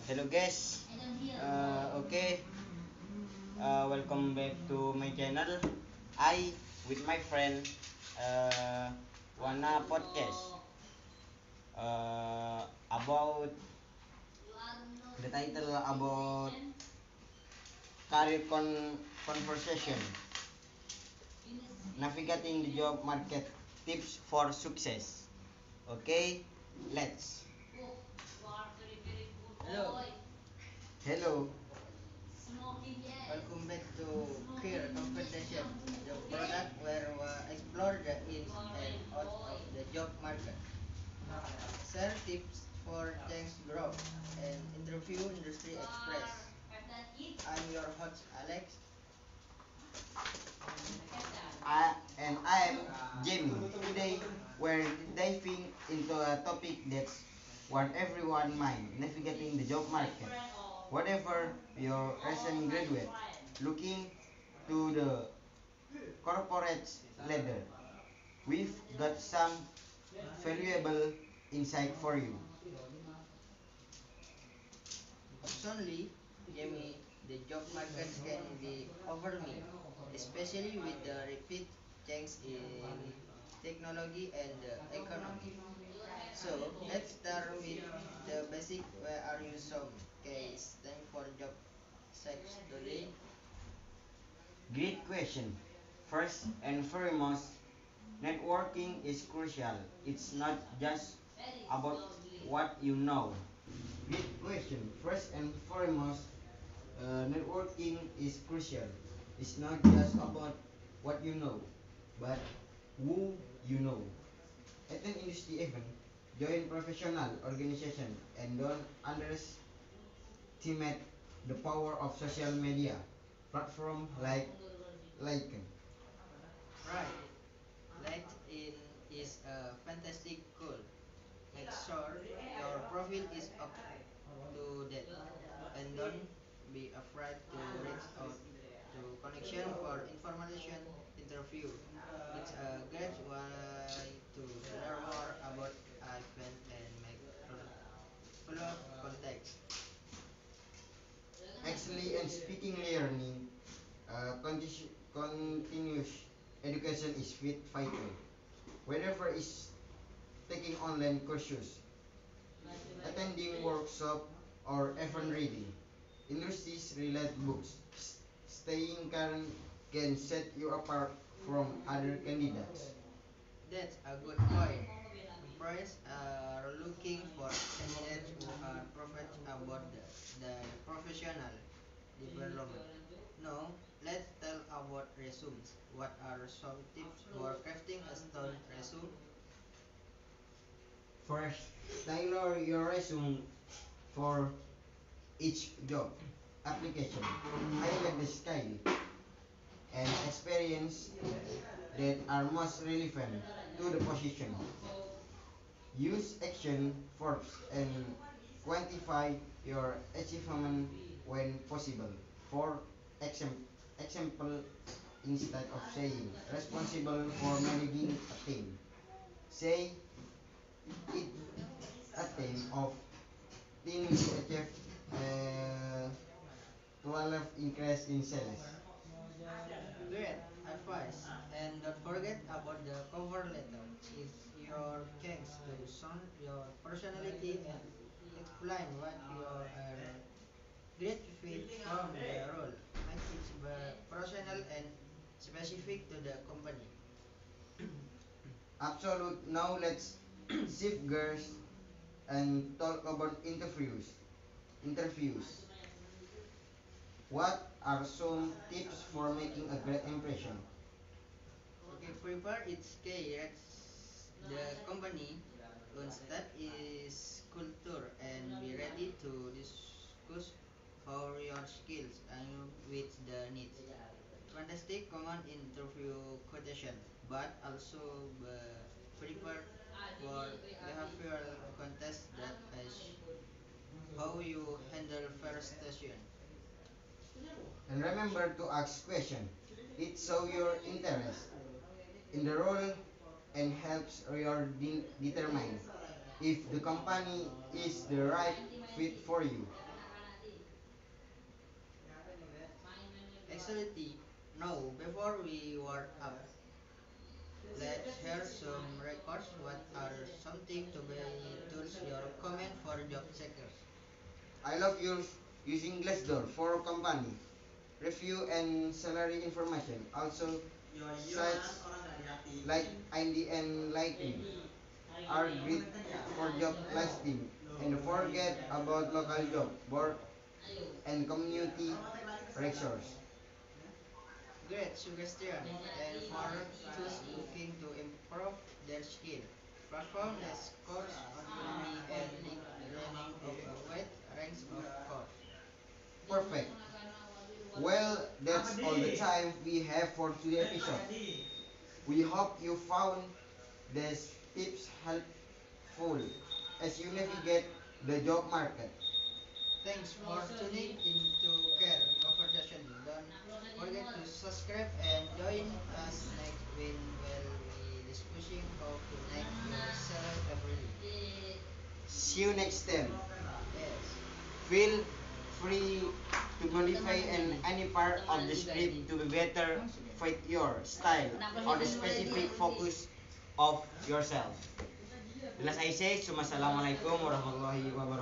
Hello guys. Okay. Welcome back to my channel. I with my friend wanna podcast about the title about career conversation, navigating the job market, tips for success. Okay, let's. Hello, Hello. welcome back to Career Confrontation, the product where we explore the ins and outs of the job market, share tips for change growth, and interview industry express. I'm your host Alex. And I'm Jamie. Today we're diving into a topic that's on everyone's mind, navigating the job market. Whatever your recent graduate, looking to the corporate ladder, we've got some valuable insight for you. Absolutely, Jamie, the job market can be overwhelming, especially with the rapid change in technology and the economy. So let's start with the basic. Where are you some case time for job search today? Great question. First and foremost, networking is crucial. It's not just about what you know. Great question. First and foremost, networking is crucial. It's not just about what you know, but who you know. Attend industry event, join professional organization, and don't underestimate the power of social media platform like Right, LinkedIn is a fantastic tool. Make sure your profile is up to date and don't be afraid to reach out to connection for information interview. It's a great way to learn more about event and make follow contacts. actually and speaking learning. Continuous education is vital. Whether it's taking online courses, attending workshop, or even reading industries related books, staying current can set you apart from other candidates. That's a good point. Employers are looking for candidates who are professional about the professional development. Now, let's tell about resumes. What are some tips for crafting a strong resume? First, tailor your resume for each job application. Highlight the skill and experience that are most relevant to the position. Use action verbs and quantify your achievement when possible. For example, instead of saying responsible for managing a team, say it a team of team to achieve uh, 12 increase in sales. Great advice. And don't forget about the cover letter. It's your chance to show your personality and explain what you are a great fit from the role. Make it personal and specific to the company. Absolute. Now let's shift gears and talk about interviews. Interviews. What are some tips for making a great impression? Okay, prepare its key. The company instead is culture and be ready to discuss how your skills and with the needs. Fantastic common interview quotation, but also prepare for behavioral contest that is how you handle first station. And remember to ask questions. It shows your interest in the role and helps your determine if the company is the right fit for you. Excellent. Now, before we wrap up, let's hear some records. What are something to be tools your comment for job seekers? I love using Glassdoor for company review and salary information. Also, sites like Indie and LinkedIn are great for job listing. And don't forget about local job board and community resource. Great suggestion. And for those looking to improve their skill, platform that course on Udemy and LinkedIn of a wide range of course. Perfect. Well, that's all the time we have for today's episode. We hope you found these tips helpful as you navigate the job market. Thanks for tuning into Care Conversation. Don't forget to subscribe and join us next week while we discussing how to make your salary every day. See you next time. Yes. Feel free to modify any part of the script to be better fit your style or the specific focus of yourself. Jelas I say, Assalamualaikum warahmatullahi wabarakatuh.